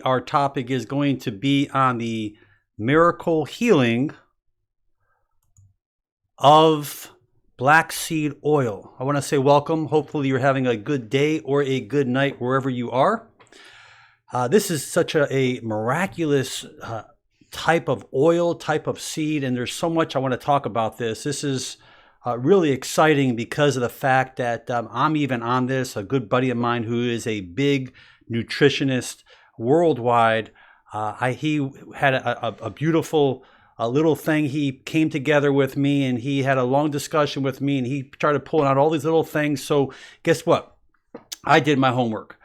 Our topic is going to be on the miracle healing of black seed oil. I want to say welcome. Hopefully you're having a good day or a good night wherever you are. This is such a miraculous type of oil, type of seed, and there's so much I want to talk about this. This is really exciting because of the fact that I'm even on this. A good buddy of mine who is a big nutritionist worldwide, he had a beautiful little thing. He came together with me and he had a long discussion with me and he started pulling out all these little things. So guess what? I did my homework.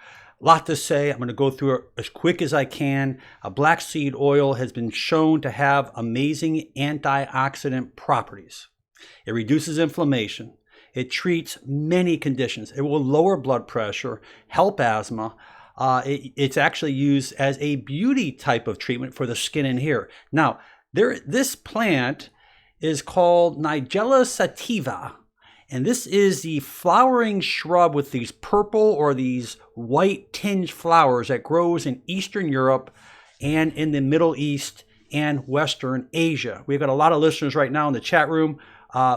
A lot to say. I'm going to go through it as quick as I can. Black seed oil has been shown to have amazing antioxidant properties. It reduces inflammation. It treats many conditions. It will lower blood pressure, help asthma. It's actually used as a beauty type of treatment for the skin and hair. Now, this plant is called Nigella sativa, and this is the flowering shrub with these purple or these white tinged flowers that grows in Eastern Europe and in the Middle East and Western Asia. We've got a lot of listeners right now in the chat room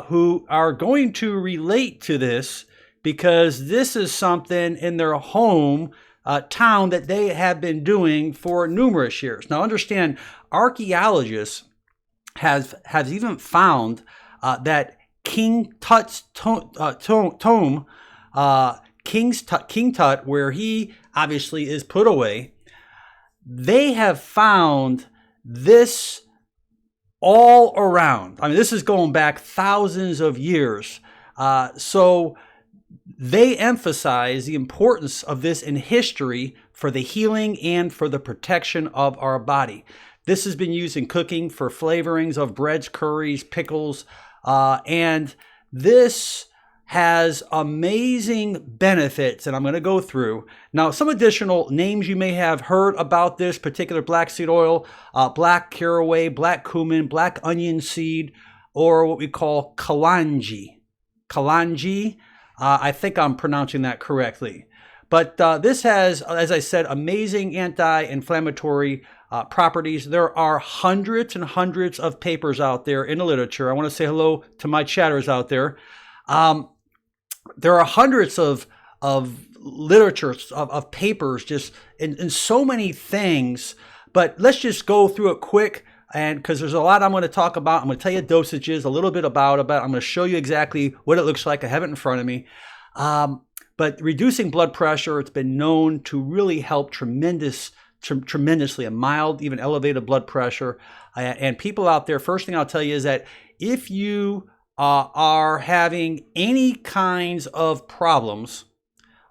who are going to relate to this because this is something in their home town that they have been doing for numerous years. Now understand, archaeologists has even found that King Tut's tomb, King Tut, where he obviously is put away, they have found this all around. I mean, this is going back thousands of years. So they emphasize the importance of this in history for the healing and for the protection of our body. This has been used in cooking for flavorings of breads, curries, pickles, and this has amazing benefits, and I'm going to go through. Now, some additional names you may have heard about this particular black seed oil: black caraway, black cumin, black onion seed, or what we call kalanji. Kalanji. I think I'm pronouncing that correctly. But this has, as I said, amazing anti-inflammatory properties. There are hundreds and hundreds of papers out there in the literature. I want to say hello to my chatters out there. There are hundreds of literature, of papers, just in so many things. But let's just go through it quick. And because there's a lot I'm going to talk about. I'm going to tell you dosages, a little bit about it. I'm going to show you exactly what it looks like. I have it in front of me. But reducing blood pressure, it's been known to really help tremendously, a mild, even elevated blood pressure. And people out there, first thing I'll tell you is that if you are having any kinds of problems,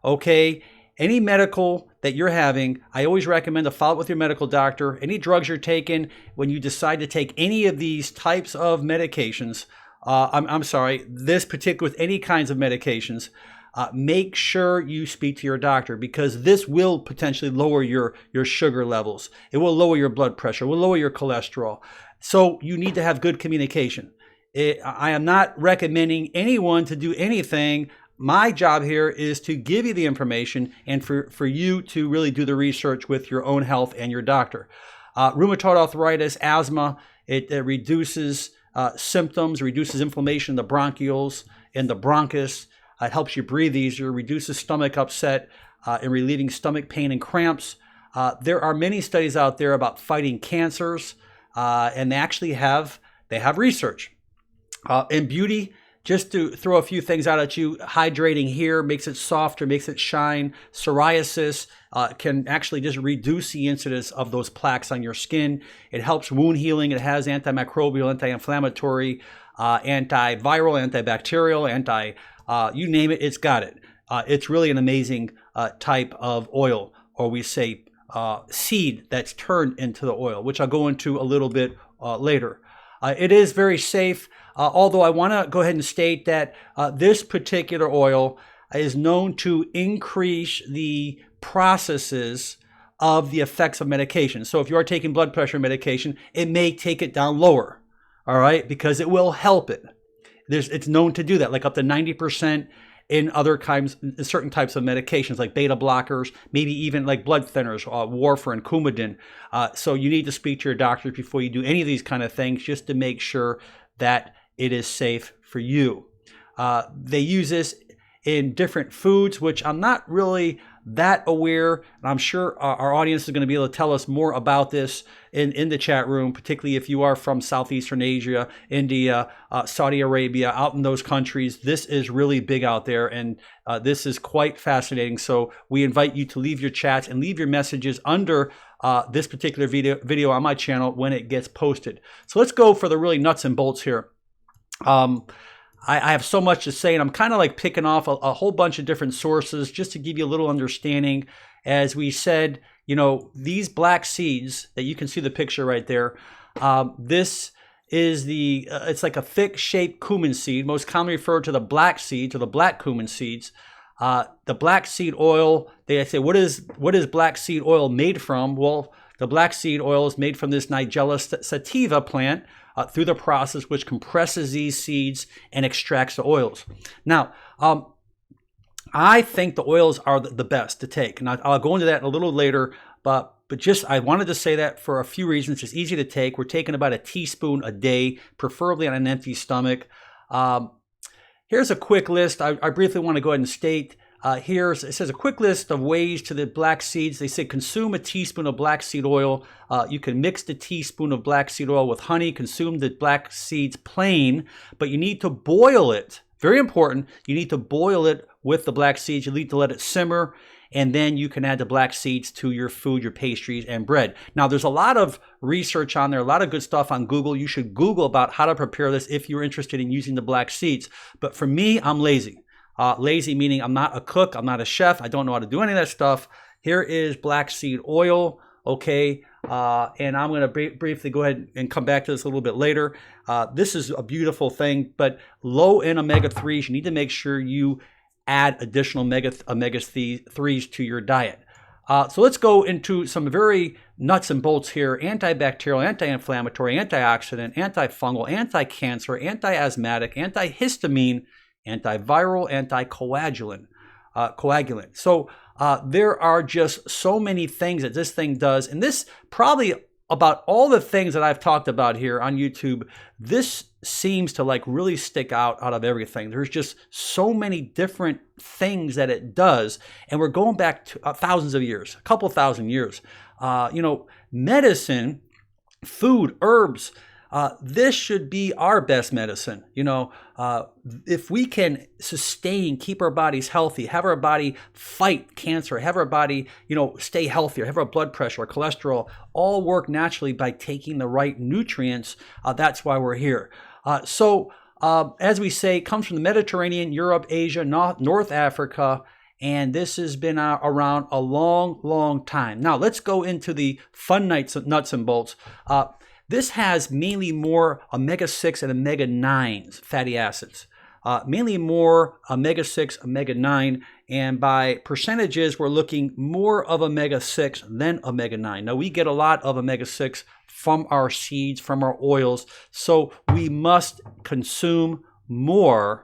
okay, any medical that you're having, I always recommend to follow up with your medical doctor. Any drugs you're taking, when you decide to take any of these types of medications, this particular, with any kinds of medications, make sure you speak to your doctor because this will potentially lower your sugar levels. It will lower your blood pressure, it will lower your cholesterol. So you need to have good communication. I am not recommending anyone to do anything. My job here is to give you the information and for you to really do the research with your own health and your doctor. Rheumatoid arthritis, asthma, it reduces symptoms, reduces inflammation in the bronchioles, in the bronchus. It helps you breathe easier, reduces stomach upset, and relieving stomach pain and cramps. There are many studies out there about fighting cancers, and they actually have research. In beauty, just to throw a few things out at you, hydrating hair makes it softer, makes it shine. Psoriasis can actually just reduce the incidence of those plaques on your skin. It helps wound healing. It has antimicrobial, anti-inflammatory, antiviral, antibacterial, you name it, it's got it. It's really an amazing type of oil, or we say seed that's turned into the oil, which I'll go into a little bit later. It is very safe. Although I want to go ahead and state that this particular oil is known to increase the processes of the effects of medication. So if you are taking blood pressure medication, it may take it down lower, all right, because it will help it. It's known to do that, like up to 90%. in certain types of medications like beta blockers, maybe even like blood thinners, warfarin, Coumadin. So you need to speak to your doctors before you do any of these kind of things, just to make sure that it is safe for you. They use this in different foods, which I'm not really that aware. And I'm sure our audience is going to be able to tell us more about this in the chat room, particularly if you are from Southeastern Asia, India, Saudi Arabia, out in those countries. This is really big out there, and this is quite fascinating. So we invite you to leave your chats and leave your messages under this particular video on my channel when it gets posted. So let's go for the really nuts and bolts here. I have so much to say, and I'm kind of like picking off a whole bunch of different sources just to give you a little understanding. As we said, you know, these black seeds that you can see the picture right there, this is it's like a thick shaped cumin seed, most commonly referred to the black seeds or the black cumin seeds. The black seed oil, they say, what is black seed oil made from? Well, the black seed oil is made from this Nigella sativa plant, through the process which compresses these seeds and extracts the oils. Now, I think the oils are the best to take, and I'll go into that a little later, but just I wanted to say that for a few reasons. It's easy to take. We're taking about a teaspoon a day, preferably on an empty stomach. Here's a quick list. I briefly want to go ahead and state. It says a quick list of ways to the black seeds. They say consume a teaspoon of black seed oil. You can mix the teaspoon of black seed oil with honey. Consume the black seeds plain, but you need to boil it. Very important. You need to boil it with the black seeds. You need to let it simmer, and then you can add the black seeds to your food, your pastries, and bread. Now, there's a lot of research on there, a lot of good stuff on Google. You should Google about how to prepare this if you're interested in using the black seeds. But for me, I'm lazy. Lazy meaning I'm not a cook, I'm not a chef, I don't know how to do any of that stuff. Here is black seed oil, okay? And I'm going to briefly go ahead and come back to this a little bit later. This is a beautiful thing, but low in omega-3s, you need to make sure you add additional omega-3s to your diet. So let's go into some very nuts and bolts here. Antibacterial, anti-inflammatory, antioxidant, antifungal, anticancer, anti-asthmatic, antihistamine, antiviral, anticoagulant. So there are just so many things that this thing does. And this probably, about all the things that I've talked about here on YouTube, this seems to like really stick out of everything. There's just so many different things that it does. And we're going back to thousands of years, a couple thousand years. You know, medicine, food, herbs, this should be our best medicine. You know, if we can sustain, keep our bodies healthy, have our body fight cancer, have our body, you know, stay healthier, have our blood pressure, our cholesterol, all work naturally by taking the right nutrients. That's why we're here. So as we say, it comes from the Mediterranean, Europe, Asia, North Africa, and this has been around a long, long time. Now let's go into the fun nuts and bolts. This has mainly more omega-6 and omega-9 fatty acids, mainly more omega-6, omega-9, and by percentages, we're looking more of omega-6 than omega-9. Now, we get a lot of omega-6 from our seeds, from our oils, so we must consume more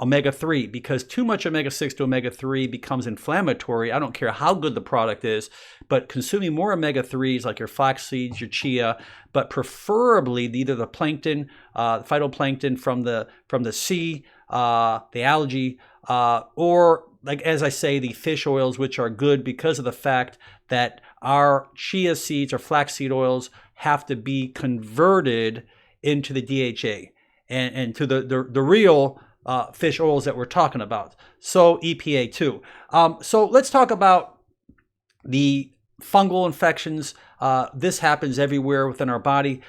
omega-3, because too much omega-6 to omega-3 becomes inflammatory. I don't care how good the product is, but consuming more omega-3s like your flax seeds, your chia, but preferably either the plankton, phytoplankton from the sea, the algae, or like, as I say, the fish oils, which are good because of the fact that our chia seeds or flaxseed oils have to be converted into the DHA and to the real fish oils that we're talking about. So EPA too. So let's talk about the fungal infections. This happens everywhere within our body.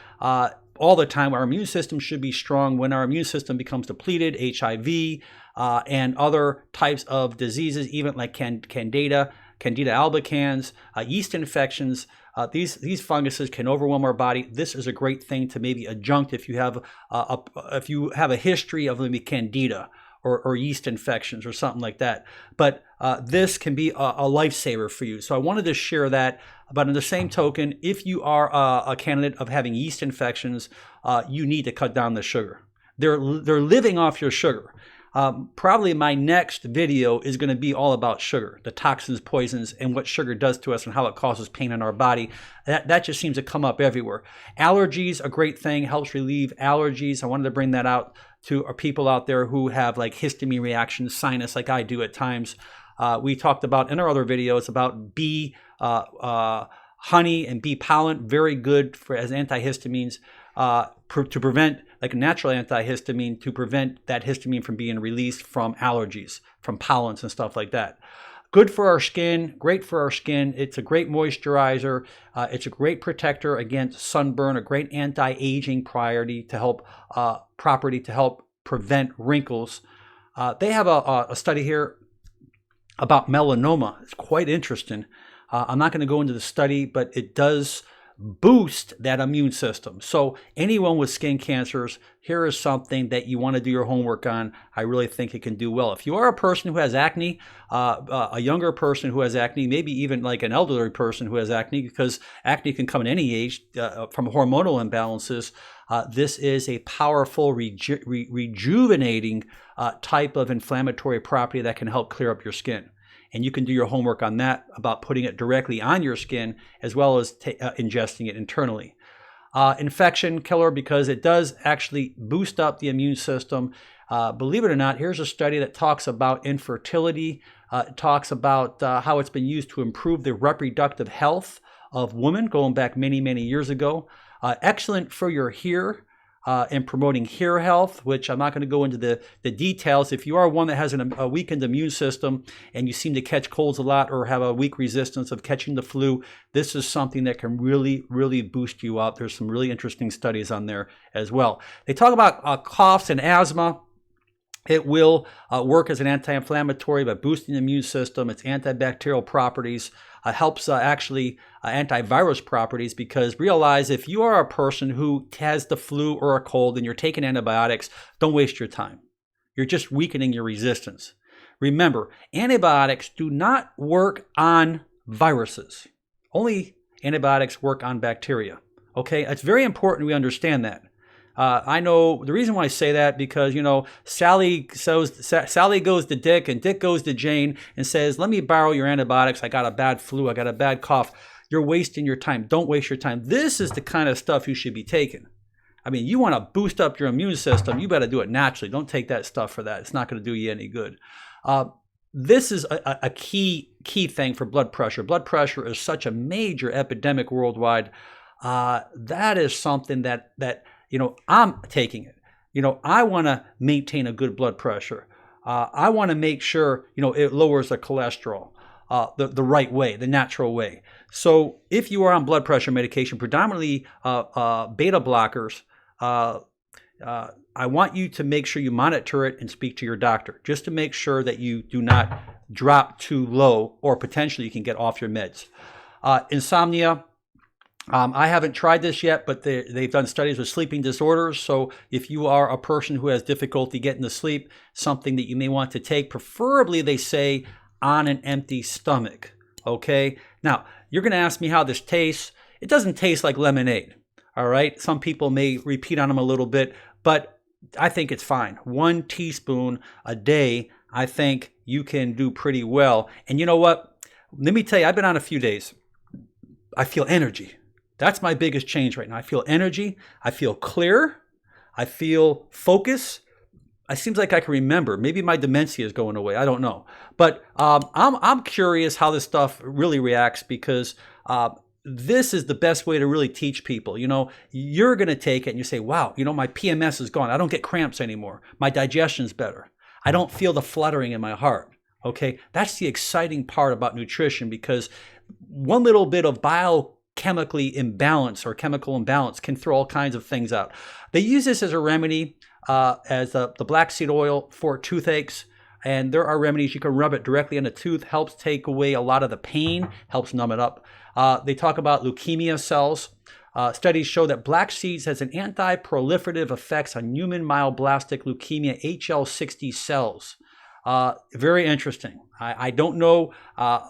All the time. Our immune system should be strong. When our immune system becomes depleted, HIV and other types of diseases, even like Candida albicans, yeast infections, these funguses can overwhelm our body. This is a great thing to maybe adjunct if you have a history of maybe Candida or yeast infections or something like that. But this can be a lifesaver for you. So I wanted to share that. But in the same token, if you are a candidate of having yeast infections, you need to cut down the sugar. They're living off your sugar. Probably my next video is going to be all about sugar, the toxins, poisons, and what sugar does to us and how it causes pain in our body. That just seems to come up everywhere. Allergies, a great thing, helps relieve allergies. I wanted to bring that out to our people out there who have like histamine reactions, sinus, like I do at times. We talked about in our other videos about bee honey and bee pollen, very good for as antihistamines to prevent, like a natural antihistamine, to prevent that histamine from being released from allergies, from pollens and stuff like that. Good for our skin, great for our skin. It's a great moisturizer. It's a great protector against sunburn, a great anti-aging property to help prevent wrinkles. They have a study here about melanoma. It's quite interesting. I'm not going to go into the study, but it does boost that immune system. So anyone with skin cancers, here is something that you want to do your homework on. I really think it can do well. If you are a person who has acne, a younger person who has acne, maybe even like an elderly person who has acne, because acne can come at any age from hormonal imbalances, this is a powerful rejuvenating type of inflammatory property that can help clear up your skin. And you can do your homework on that, about putting it directly on your skin as well as ingesting it internally. Infection killer, because it does actually boost up the immune system. Believe it or not, here's a study that talks about infertility. It talks about how it's been used to improve the reproductive health of women going back many, many years ago. Excellent for your hair. And promoting hair health, which I'm not going to go into the details. If you are one that has a weakened immune system and you seem to catch colds a lot or have a weak resistance of catching the flu, this is something that can really, really boost you up. There's some really interesting studies on there as well. They talk about coughs and asthma. It will work as an anti-inflammatory by boosting the immune system. Its antibacterial properties helps antivirus properties, because realize if you are a person who has the flu or a cold and you're taking antibiotics, don't waste your time. You're just weakening your resistance. Remember, antibiotics do not work on viruses. Only antibiotics work on bacteria. Okay, it's very important we understand that. I know the reason why I say that, because, Sally goes to Dick and Dick goes to Jane and says, let me borrow your antibiotics. I got a bad flu. I got a bad cough. You're wasting your time. Don't waste your time. This is the kind of stuff you should be taking. I mean, you want to boost up your immune system. You better do it naturally. Don't take that stuff for that. It's not going to do you any good. This is a key thing for blood pressure. Blood pressure is such a major epidemic worldwide. That is something that I'm taking it. I want to maintain a good blood pressure. I want to make sure, it lowers the cholesterol the right way, the natural way. So if you are on blood pressure medication, predominantly beta blockers, I want you to make sure you monitor it and speak to your doctor, just to make sure that you do not drop too low, or potentially you can get off your meds. Insomnia. I haven't tried this yet, but they've done studies with sleeping disorders. So if you are a person who has difficulty getting to sleep, something that you may want to take, preferably they say on an empty stomach. Okay. Now you're going to ask me how this tastes. It doesn't taste like lemonade. All right. Some people may repeat on them a little bit, but I think it's fine. 1 teaspoon a day, I think you can do pretty well. And you know what? Let me tell you, I've been on a few days. I feel energy. That's my biggest change right now. I feel energy. I feel clear. I feel focus. It seems like I can remember. Maybe my dementia is going away. I don't know. But I'm curious how this stuff really reacts, because this is the best way to really teach people. You're going to take it and you say, wow, my PMS is gone. I don't get cramps anymore. My digestion's better. I don't feel the fluttering in my heart. Okay. That's the exciting part about nutrition, because one little bit of biochemically imbalance or chemical imbalance can throw all kinds of things out. They use this as a remedy, as the black seed oil for toothaches. And there are remedies. You can rub it directly on the tooth, helps take away a lot of the pain, helps numb it up. They talk about leukemia cells. Studies show that black seeds has an anti-proliferative effects on human myeloblastic leukemia HL60 cells. Very interesting. I don't know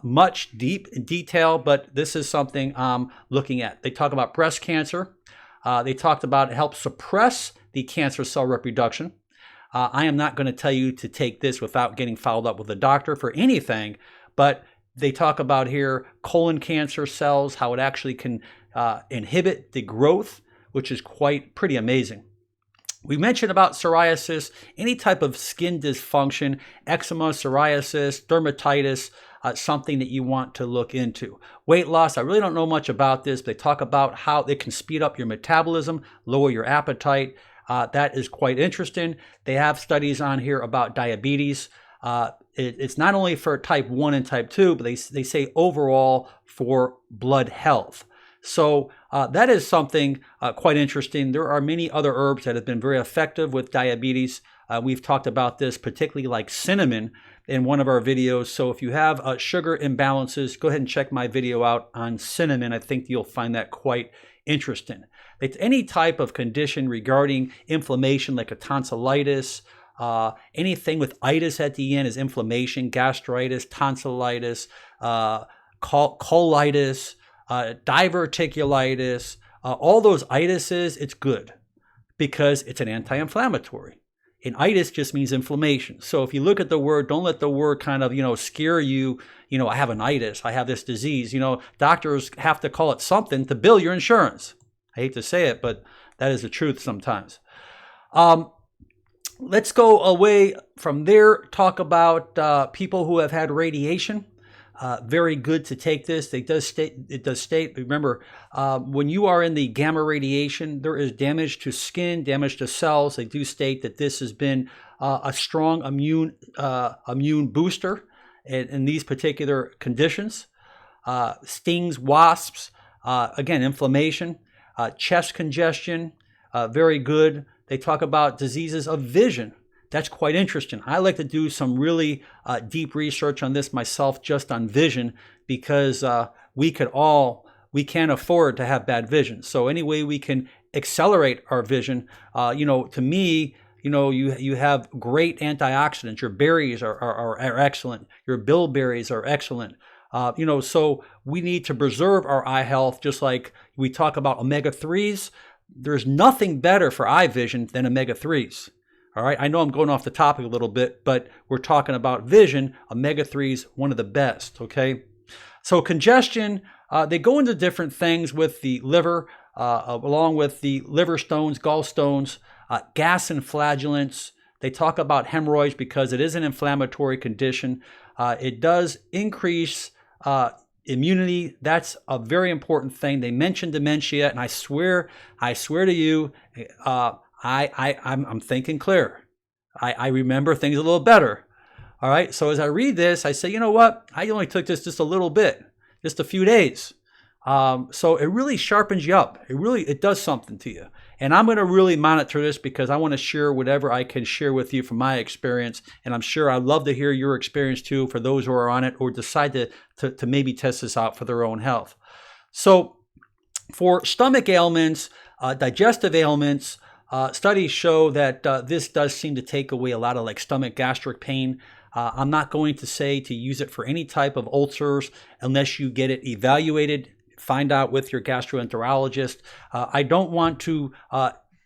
much deep in detail, but this is something I'm looking at. They talk about breast cancer. They talked about it helps suppress the cancer cell reproduction. I am not going to tell you to take this without getting followed up with a doctor for anything, but they talk about here colon cancer cells, how it actually can inhibit the growth, which is pretty amazing. We mentioned about psoriasis, any type of skin dysfunction, eczema, psoriasis, dermatitis, something that you want to look into. Weight loss, I really don't know much about this, but they talk about how it can speed up your metabolism, lower your appetite. That is quite interesting. They have studies on here about diabetes. It's not only for type 1 and type 2, but they say overall for blood health. So that is something quite interesting. There are many other herbs that have been very effective with diabetes. We've talked about this, particularly like cinnamon in one of our videos. So if you have sugar imbalances, go ahead and check my video out on cinnamon. I think you'll find that quite interesting. It's any type of condition regarding inflammation like a tonsillitis, anything with itis at the end is inflammation, gastritis, tonsillitis, colitis, diverticulitis, all those itises, it's good because it's an anti-inflammatory. And itis just means inflammation. So if you look at the word, don't let the word kind of, scare you. I have an itis, I have this disease. Doctors have to call it something to bill your insurance. I hate to say it, but that is the truth sometimes. Let's go away from there, talk about people who have had radiation. Very good to take this. It does state, remember, when you are in the gamma radiation, there is damage to skin, damage to cells. They do state that this has been a strong immune booster in these particular conditions. Stings, wasps, again, inflammation, chest congestion, very good. They talk about diseases of vision. That's quite interesting. I like to do some really deep research on this myself, just on vision, because we can't afford to have bad vision. So any way we can accelerate our vision, to me, you have great antioxidants. Your berries are excellent. Your bilberries are excellent. So we need to preserve our eye health, just like we talk about omega-3s. There's nothing better for eye vision than omega-3s. All right, I know I'm going off the topic a little bit, but we're talking about vision. Omega-3s, one of the best, okay? So congestion, they go into different things with the liver, along with the liver stones, gallstones, gas and flagellants. They talk about hemorrhoids because it is an inflammatory condition. It does increase immunity. That's a very important thing. They mention dementia, and I swear to you, I'm thinking clear. I remember things a little better. All right. So as I read this, I say, you know what? I only took this just a little bit, just a few days. So it really sharpens you up. It does something to you. And I'm going to really monitor this because I want to share whatever I can share with you from my experience. And I'm sure I'd love to hear your experience too for those who are on it or decide to maybe test this out for their own health. So for stomach ailments, digestive ailments, studies show that this does seem to take away a lot of like stomach gastric pain. I'm not going to say to use it for any type of ulcers unless you get it evaluated. Find out with your gastroenterologist. I don't want to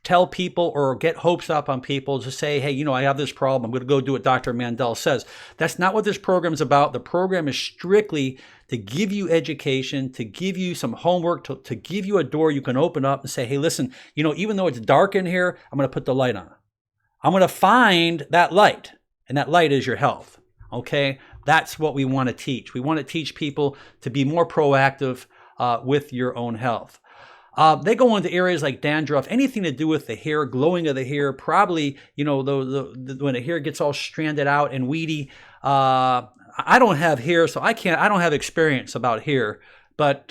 tell people or get hopes up on people to say, hey, I have this problem. I'm going to go do what Dr. Mandell says. That's not what this program is about. The program is strictly to give you education, to give you some homework, to give you a door you can open up and say, hey, listen, even though it's dark in here, I'm going to put the light on. I'm going to find that light, and that light is your health. Okay? That's what we want to teach. We want to teach people to be more proactive with your own health. They go into areas like dandruff, anything to do with the hair, glowing of the hair, probably, when the hair gets all stranded out and weedy. I don't have hair, so I don't have experience about hair, but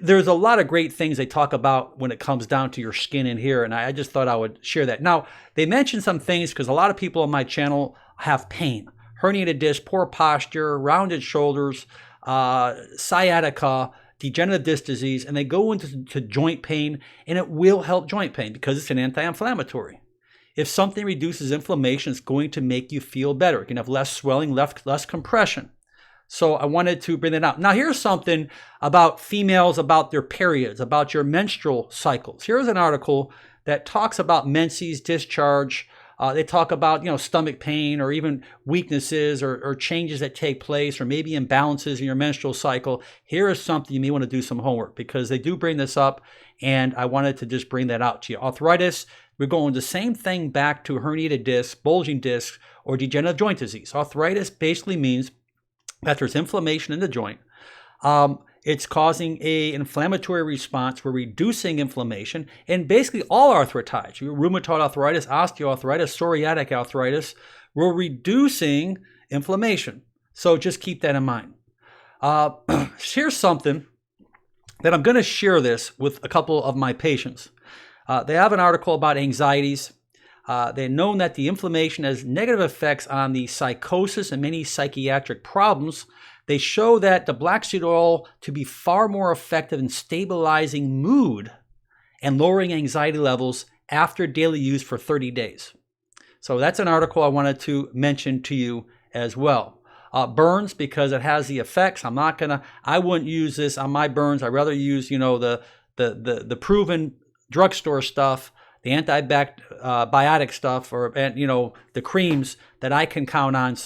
there's a lot of great things they talk about when it comes down to your skin and hair, and I just thought I would share that. Now, they mentioned some things because a lot of people on my channel have pain. Herniated disc, poor posture, rounded shoulders, sciatica, degenerative disc disease, and they go into joint pain, and it will help joint pain because it's an anti-inflammatory. If something reduces inflammation, it's going to make you feel better. You can have less swelling, less compression. So I wanted to bring that out. Now here's something about females, about their periods, about your menstrual cycles. Here's an article that talks about menses, discharge. They talk about, stomach pain or even weaknesses or changes that take place or maybe imbalances in your menstrual cycle. Here is something you may want to do some homework, because they do bring this up, and I wanted to just bring that out to you. Arthritis, we're going the same thing back to herniated discs, bulging discs, or degenerative joint disease. Arthritis basically means that there's inflammation in the joint. It's causing an inflammatory response. We're reducing inflammation. And basically all arthritides, rheumatoid arthritis, osteoarthritis, psoriatic arthritis, we're reducing inflammation. So just keep that in mind. Here's something that I'm going to share this with a couple of my patients. They have an article about anxieties. They've known that the inflammation has negative effects on the psychosis and many psychiatric problems. They show that the black seed oil to be far more effective in stabilizing mood and lowering anxiety levels after daily use for 30 days. So that's an article I wanted to mention to you as well. Burns, because it has the effects. I wouldn't use this on my burns. I'd rather use, the proven drugstore stuff, the antibiotic stuff, or the creams that I can count on.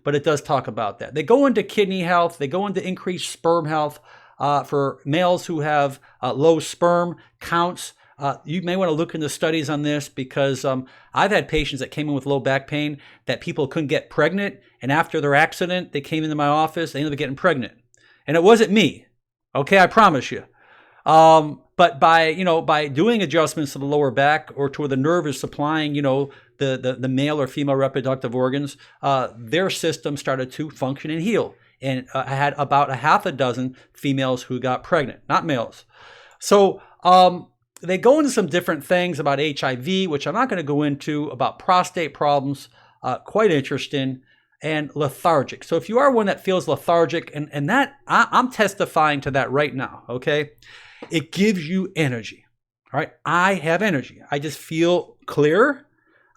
But it does talk about that. They go into kidney health. They go into increased sperm health for males who have low sperm counts. You may want to look into studies on this, because I've had patients that came in with low back pain that people couldn't get pregnant, and after their accident, they came into my office, they ended up getting pregnant. And it wasn't me, okay, I promise you. But by doing adjustments to the lower back or to where the nerve is supplying, the male or female reproductive organs, their system started to function and heal. And I had about a half a dozen females who got pregnant, not males. So they go into some different things about HIV, which I'm not going to go into, about prostate problems, quite interesting, and lethargic. So if you are one that feels lethargic, and that I'm testifying to that right now, okay? It gives you energy. All right. I have energy. I just feel clearer.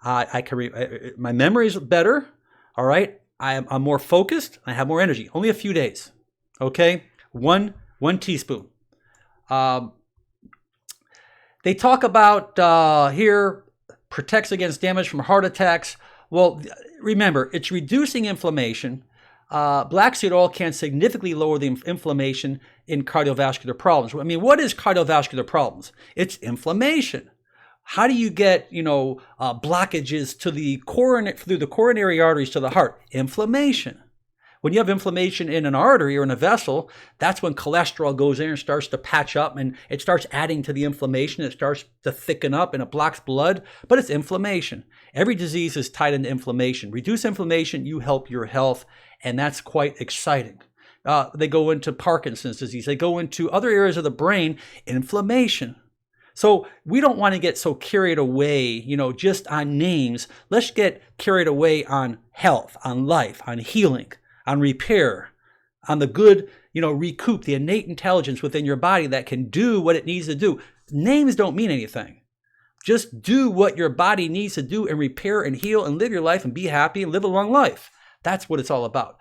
I can my memory is better. All right. I'm more focused. I have more energy. Only a few days. Okay. One teaspoon. They talk about here, protects against damage from heart attacks. Well, remember, it's reducing inflammation. Black seed oil can significantly lower the inflammation in cardiovascular problems. I mean, what is cardiovascular problems? It's inflammation. How do you get, blockages to through the coronary arteries to the heart? Inflammation. When you have inflammation in an artery or in a vessel, that's when cholesterol goes in and starts to patch up, and it starts adding to the inflammation. It starts to thicken up and it blocks blood, but it's inflammation. Every disease is tied into inflammation. Reduce inflammation, you help your health, and that's quite exciting. They go into Parkinson's disease. They go into other areas of the brain, inflammation. So we don't want to get so carried away, just on names. Let's get carried away on health, on life, on healing, on repair, on the good, recoup the innate intelligence within your body that can do what it needs to do. Names don't mean anything. Just do what your body needs to do and repair and heal and live your life and be happy and live a long life. That's what it's all about.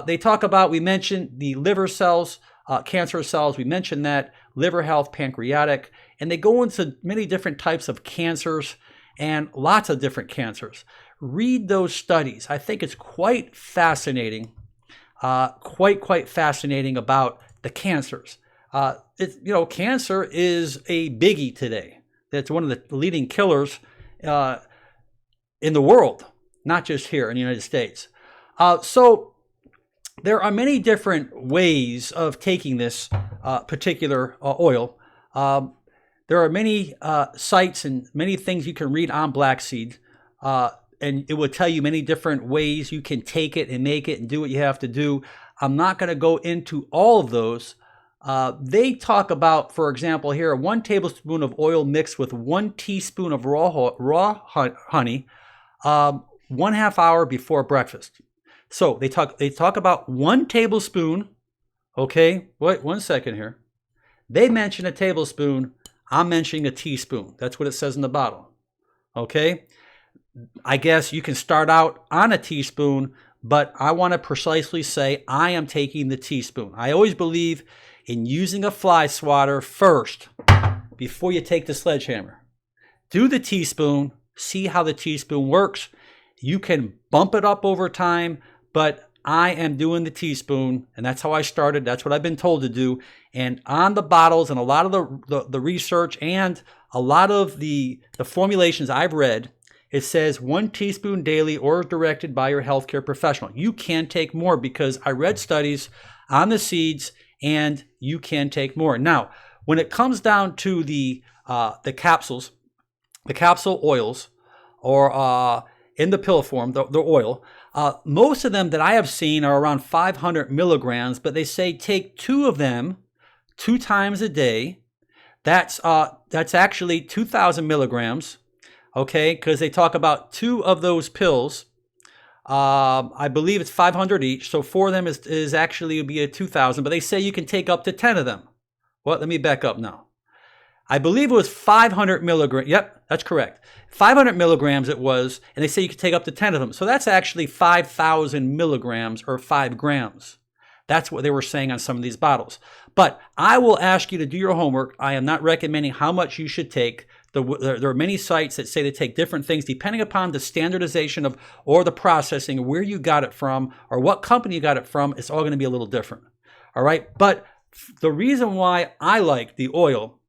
They talk about, we mentioned the liver cells, cancer cells. We mentioned that, liver health, pancreatic, and they go into many different types of cancers and lots of different cancers. Read those studies. I think it's quite fascinating, quite fascinating about the cancers. Cancer is a biggie today. It's one of the leading killers in the world, not just here in the United States. So there are many different ways of taking this particular oil. There are many sites and many things you can read on black seed, and it will tell you many different ways you can take it and make it and do what you have to do. I'm not going to go into all of those. They talk about, for example, here, 1 tablespoon of oil mixed with 1 teaspoon of raw honey, 1/2 hour before breakfast. So they talk about 1 tablespoon. Okay, wait 1 second here. They mention a tablespoon. I'm mentioning a teaspoon. That's what it says in the bottle. Okay, I guess you can start out on a teaspoon, but I want to precisely say I am taking the teaspoon. I always believe in using a fly swatter first before you take the sledgehammer. Do the teaspoon, see how the teaspoon works. You can bump it up over time, but I am doing the teaspoon, and that's how I started. That's what I've been told to do. And on the bottles and a lot of the research and a lot of the formulations I've read, it says 1 teaspoon daily or directed by your healthcare professional. You can take more because I read studies on the seeds and you can take more. Now, when it comes down to the capsules, the capsule oils, or in the pill form, the oil, most of them that I have seen are around 500 milligrams, but they say take 2 of them 2 times a day. That's actually 2,000 milligrams, okay? Because they talk about 2 of those pills. I believe it's 500 each, so 4 of them is actually would be a 2,000. But they say you can take up to 10 of them. Well, let me back up now. I believe it was 500 milligrams. Yep, that's correct. 500 milligrams it was, and they say you can take up to 10 of them. So that's actually 5,000 milligrams or 5 grams. That's what they were saying on some of these bottles. But I will ask you to do your homework. I am not recommending how much you should take. There are many sites that say to take different things depending upon the standardization of or the processing, where you got it from or what company you got it from. It's all going to be a little different. All right. But the reason why I like the oil,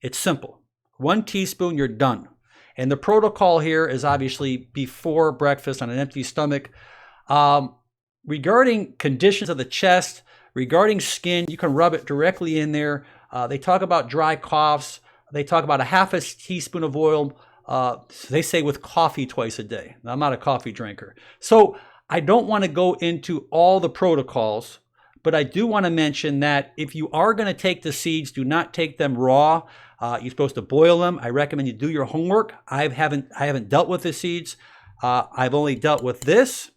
it's simple. 1 teaspoon, you're done. And the protocol here is obviously before breakfast on an empty stomach. Regarding conditions of the chest, regarding skin, you can rub it directly in there. They talk about dry coughs. They talk about a half a teaspoon of oil. They say with coffee twice a day. Now, I'm not a coffee drinker. So I don't want to go into all the protocols, but I do want to mention that if you are going to take the seeds, do not take them raw. You're supposed to boil them. I recommend you do your homework. I haven't dealt with the seeds. I've only dealt with this,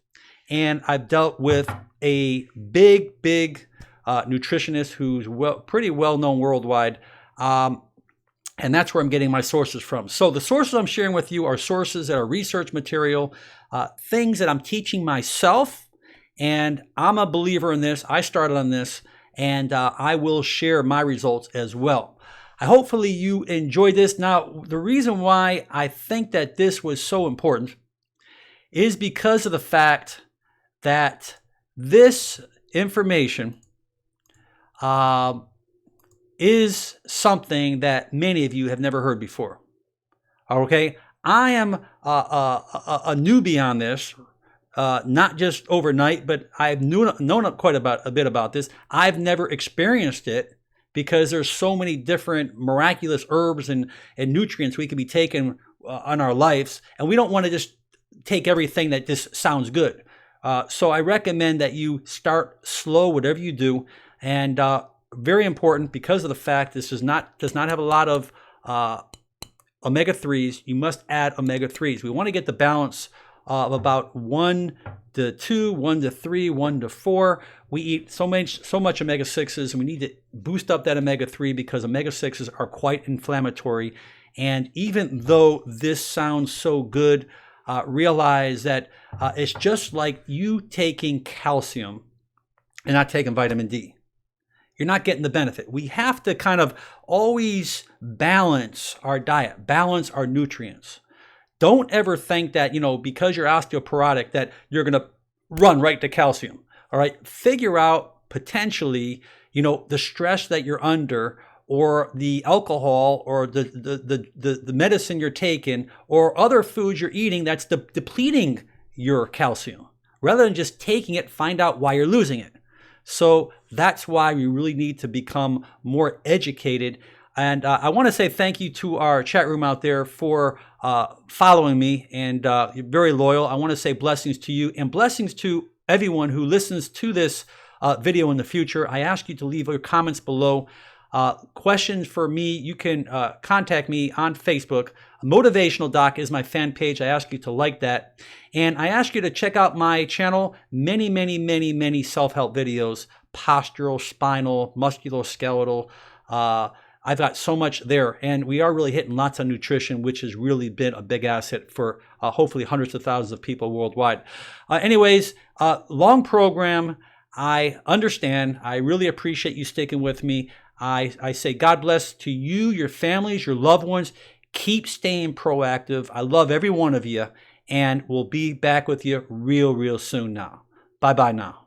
and I've dealt with a big nutritionist who's pretty well known worldwide. And that's where I'm getting my sources from. So the sources I'm sharing with you are sources that are research material, things that I'm teaching myself. And I'm a believer in this. I started on this, and I will share my results as well. Hopefully you enjoyed this. Now, the reason why I think that this was so important is because of the fact that this information is something that many of you have never heard before. Okay, I am a newbie on this, not just overnight, but I've known quite a bit about this. I've never experienced it because there's so many different miraculous herbs and nutrients we can be taking on our lives, and we don't want to just take everything that just sounds good. So I recommend that you start slow, whatever you do, and very important because of the fact this does not have a lot of omega-3s. You must add omega-3s. We want to get the balance of about 1 to 2, 1 to 3, 1 to 4. We eat so much omega-6s, and we need to boost up that omega-3 because omega-6s are quite inflammatory. And even though this sounds so good, realize that it's just like you taking calcium and not taking vitamin D. You're not getting the benefit. We have to kind of always balance our diet, balance our nutrients. Don't ever think that, because you're osteoporotic that you're going to run right to calcium. All right. Figure out potentially, the stress that you're under, or the alcohol, or the medicine you're taking, or other foods you're eating that's depleting your calcium. Rather than just taking it, find out why you're losing it. So that's why we really need to become more educated. And I want to say thank you to our chat room out there for following me, and you're very loyal. I want to say blessings to you and blessings to everyone who listens to this video in the future. I ask you to leave your comments below. Questions for me, you can contact me on Facebook. Motivational Doc is my fan page. I ask you to like that. And I ask you to check out my channel. Many self-help videos, postural, spinal, musculoskeletal, I've got so much there, and we are really hitting lots of nutrition, which has really been a big asset for hopefully hundreds of thousands of people worldwide. Anyways, long program. I understand. I really appreciate you sticking with me. I say God bless to you, your families, your loved ones. Keep staying proactive. I love every one of you, and we'll be back with you real soon now. Bye-bye now.